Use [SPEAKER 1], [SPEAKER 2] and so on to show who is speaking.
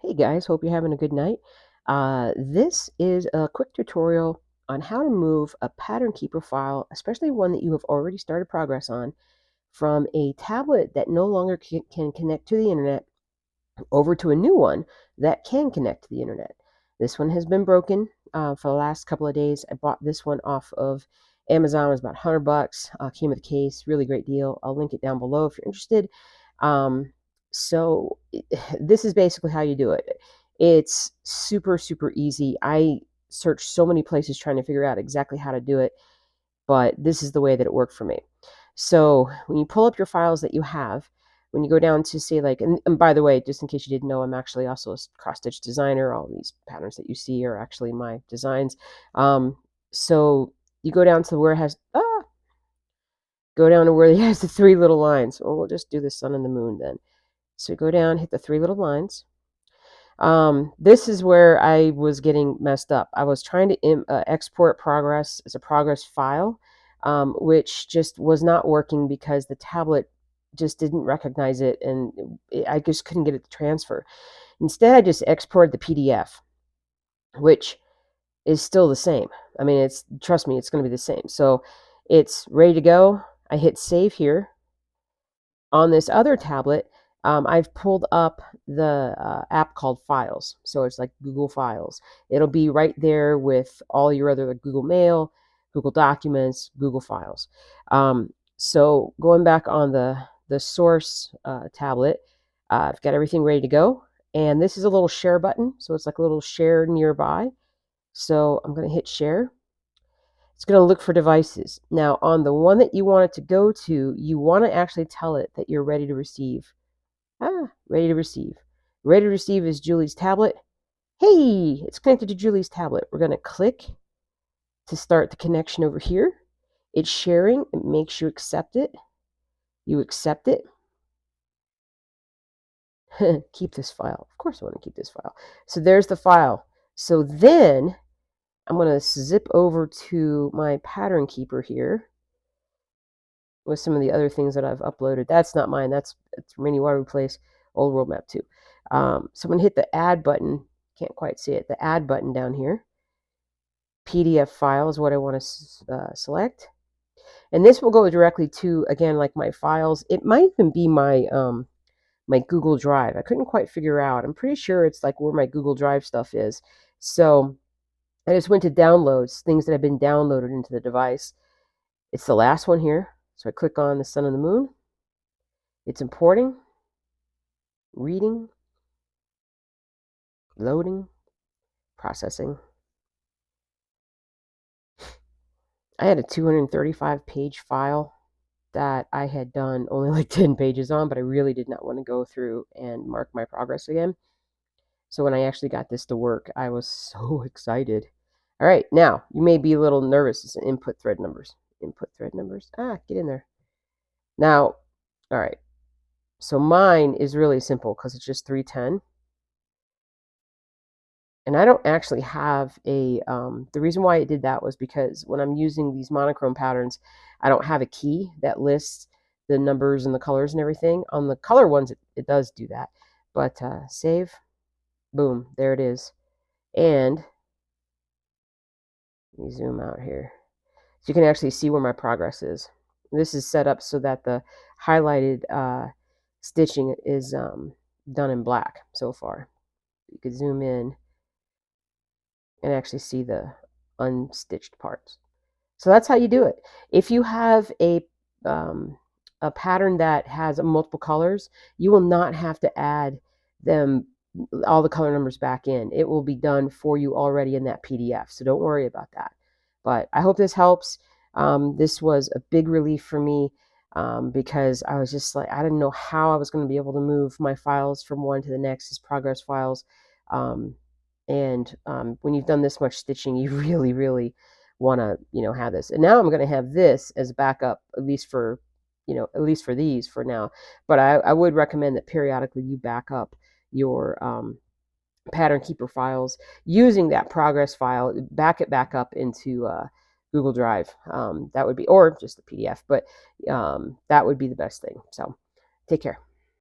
[SPEAKER 1] Hey guys, hope you're having a good night. This is a quick tutorial on how to move a pattern keeper file, especially one that you have already started progress on, from a tablet that no longer can connect to the internet over to a new one that can connect to the internet. This one has been broken for the last couple of days. I bought this one off of Amazon. It was about $100. Came with a case, really great deal. I'll link it down below if you're interested. Um, so this is basically how you do it. It's super, super easy. I searched so many places trying to figure out exactly how to do it, but this is the way that it worked for me. So when you pull up your files that you have, when you go down to say like, and by the way, just in case you didn't know, I'm actually also a cross-stitch designer. All these patterns that you see are actually my designs. So you go down to where it has, go down to where it has the three little lines. Well, we'll just do the sun and the moon then. So go down, hit the three little lines. This is where I was getting messed up. I was trying to export progress as a progress file, which just was not working because the tablet just didn't recognize it, and I just couldn't get it to transfer. Instead, I just exported the PDF, which is still the same. I mean, trust me, it's going to be the same. So it's ready to go. I hit save here. On this other tablet, I've pulled up the app called Files. So it's like Google Files. It'll be right there with all your other like Google Mail, Google Documents, Google Files. So going back on the source tablet, I've got everything ready to go. And this is a little share button. So it's like a little share nearby. So I'm going to hit share. It's going to look for devices. Now, on the one that you want it to go to, you want to actually tell it that you're ready to receive. Ready to receive. Ready to receive is Julie's tablet. Hey, it's connected to Julie's tablet. We're going to click to start the connection over here. It's sharing. It makes you accept it. You accept it. Keep this file. Of course I want to keep this file. So there's the file. So then I'm going to zip over to my pattern keeper here with some of the other things that I've uploaded. That's not mine. That's Rainy Water Place, Old World Map 2. So I'm going to hit the add button. Can't quite see it. The add button down here. PDF file is what I want to select. And this will go directly to, again, like my files. It might even be my my Google Drive. I couldn't quite figure out. I'm pretty sure it's like where my Google Drive stuff is. So I just went to downloads, things that have been downloaded into the device. It's the last one here. So I click on the sun and the moon. It's importing, reading, loading, processing. I had a 235-page file that I had done only like 10 pages on, but I really did not want to go through and mark my progress again. So when I actually got this to work, I was so excited. All right, now you may be a little nervous. It's an input thread numbers. Input thread numbers. Get in there. Now, all right. So mine is really simple because it's just 310. And I don't actually have a, the reason why it did that was because when I'm using these monochrome patterns, I don't have a key that lists the numbers and the colors and everything. On the color ones, it does do that. But save, boom, there it is. And let me zoom out here. So you can actually see where my progress is. This is set up so that the highlighted stitching is done in black so far. You could zoom in and actually see the unstitched parts. So that's how you do it. If you have a pattern that has multiple colors, you will not have to add them all the color numbers back in. It will be done for you already in that PDF. So don't worry about that. But I hope this helps. This was a big relief for me because I was just like, I didn't know how I was going to be able to move my files from one to the next as progress files. And when you've done this much stitching, you really, really want to, have this. And now I'm going to have this as backup, at least for, at least for these for now. But I would recommend that periodically you back up your pattern keeper files using that progress file, back it back up into Google Drive. That would be, or just the PDF, but that would be the best thing. So take care.